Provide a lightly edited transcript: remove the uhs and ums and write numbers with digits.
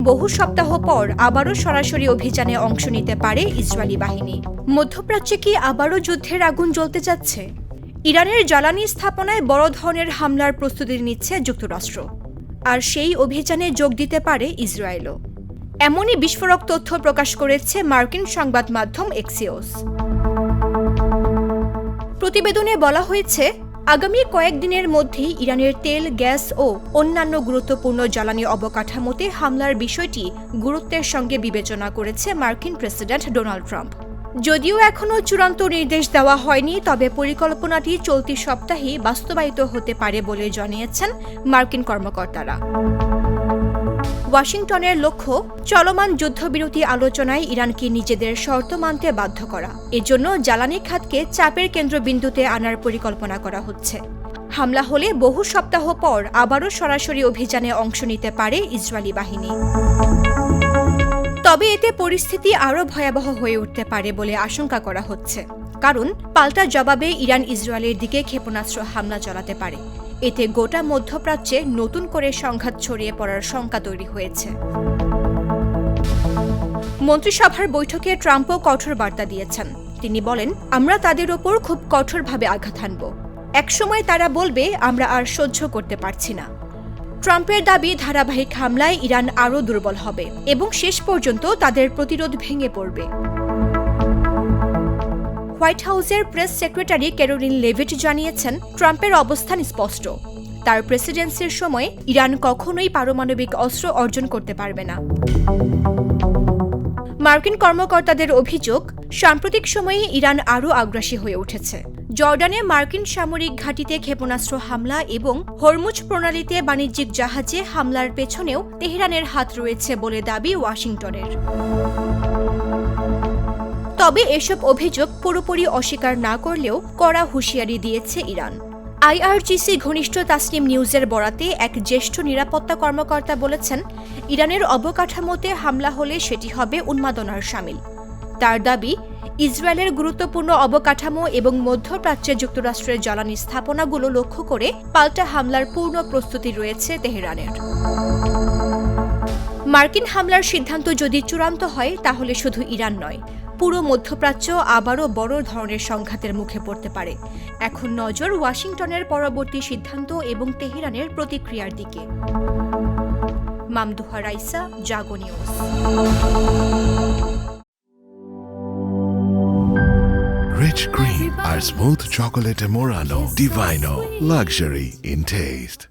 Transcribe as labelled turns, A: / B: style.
A: বহু সপ্তাহ পর আবারও সরাসরি অভিযানে অংশ নিতে পারে ইসরায়েলি বাহিনী। মধ্যপ্রাচ্যে কি আবারও যুদ্ধের আগুন জ্বলতে যাচ্ছে? ইরানের জ্বালানি স্থাপনায় বড় ধরনের হামলার প্রস্তুতি নিচ্ছে যুক্তরাষ্ট্র, আর সেই অভিযানে যোগ দিতে পারে ইসরায়েলও। এমনই বিস্ফোরক তথ্য প্রকাশ করেছে মার্কিন সংবাদ মাধ্যম এক্সিওস। প্রতিবেদনে বলা হয়েছে, আগামী কয়েকদিনের মধ্যেই ইরানের তেল, গ্যাস ও অন্যান্য গুরুত্বপূর্ণ জ্বালানি অবকাঠামোতে হামলার বিষয়টি গুরুত্বের সঙ্গে বিবেচনা করেছে মার্কিন প্রেসিডেন্ট ডোনাল্ড ট্রাম্প। যদিও এখনও চূড়ান্ত নির্দেশ দেওয়া হয়নি, তবে পরিকল্পনাটি চলতি সপ্তাহেই বাস্তবায়িত হতে পারে বলে জানিয়েছেন মার্কিন কর্মকর্তারা। ওয়াশিংটনের লক্ষ্য, চলমান যুদ্ধবিরতি আলোচনায় ইরানকে নিজেদের শর্ত মানতে বাধ্য করা। এজন্য জ্বালানি খাতকে চাপের কেন্দ্রবিন্দুতে আনার পরিকল্পনা করা হচ্ছে। হামলা হলে বহু সপ্তাহ পর আবারও সরাসরি অভিযানে অংশ নিতে পারে ইসরায়েলি বাহিনী। তবে এতে পরিস্থিতি আরও ভয়াবহ হয়ে উঠতে পারে বলে আশঙ্কা করা হচ্ছে, কারণ পাল্টা জবাবে ইরান ইসরায়েলের দিকে ক্ষেপণাস্ত্র হামলা চালাতে পারে। এতে গোটা মধ্যপ্রাচ্যে নতুন করে সংঘাত ছড়িয়ে পড়ার শঙ্কা তৈরি হয়েছে। মন্ত্রিসভার বৈঠকে ট্রাম্পও কঠোর বার্তা দিয়েছেন। তিনি বলেন, আমরা তাদের ওপর খুব কঠোরভাবে আঘাত হানব। একসময় তারা বলবে, আমরা আর সহ্য করতে পারছি না। ট্রাম্পের দাবি, ধারাবাহিক হামলায় ইরান আরও দুর্বল হবে এবং শেষ পর্যন্ত তাদের প্রতিরোধ ভেঙে পড়বে। হোয়াইট হাউসের প্রেস সেক্রেটারি ক্যারোলিন লেভিট জানিয়েছেন, ট্রাম্পের অবস্থান স্পষ্ট। তার প্রেসিডেন্সির সময় ইরান কখনোই পারমাণবিক অস্ত্র অর্জন করতে পারবে না। মার্কিন কর্মকর্তাদের অভিযোগ, সাম্প্রতিক সময়ে ইরান আরও আগ্রাসী হয়ে উঠেছে। জর্ডানে মার্কিন সামরিক ঘাঁটিতে ক্ষেপণাস্ত্র হামলা এবং হরমুজ প্রণালীতে বাণিজ্যিক জাহাজে হামলার পেছনেও তেহরানের হাত রয়েছে বলে দাবি ওয়াশিংটনের। তবে এসব অভিযোগ পুরোপুরি অস্বীকার না করলেও কড়া হুঁশিয়ারি দিয়েছে ইরান। আইআরজিসি ঘনিষ্ঠ তাসনিম নিউজের বরাতে এক জ্যেষ্ঠ নিরাপত্তা কর্মকর্তা বলেছেন, ইরানের অবকাঠামোতে হামলা হলে সেটি হবে উন্মাদনার শামিল। তার দাবি, ইসরায়েলের গুরুত্বপূর্ণ অবকাঠামো এবং মধ্যপ্রাচ্যে যুক্তরাষ্ট্রের জ্বালানি স্থাপনাগুলো লক্ষ্য করে পাল্টা হামলার পূর্ণ প্রস্তুতি রয়েছে তেহরানের। মার্কিন হামলার সিদ্ধান্ত যদি চূড়ান্ত হয়, তাহলে শুধু ইরান নয়, পুরো মধ্যপ্রাচ্য আবারও বড় ধরনের সংঘাতের মুখে পড়তে পারে। এখন নজর ওয়াশিংটনের পরবর্তী সিদ্ধান্ত এবং তেহরানের প্রতিক্রিয়ার দিকে। মামদুহা রাইসা, জাগো news.
B: Rich cream R smooth chocolate Morano Divino, luxury in taste.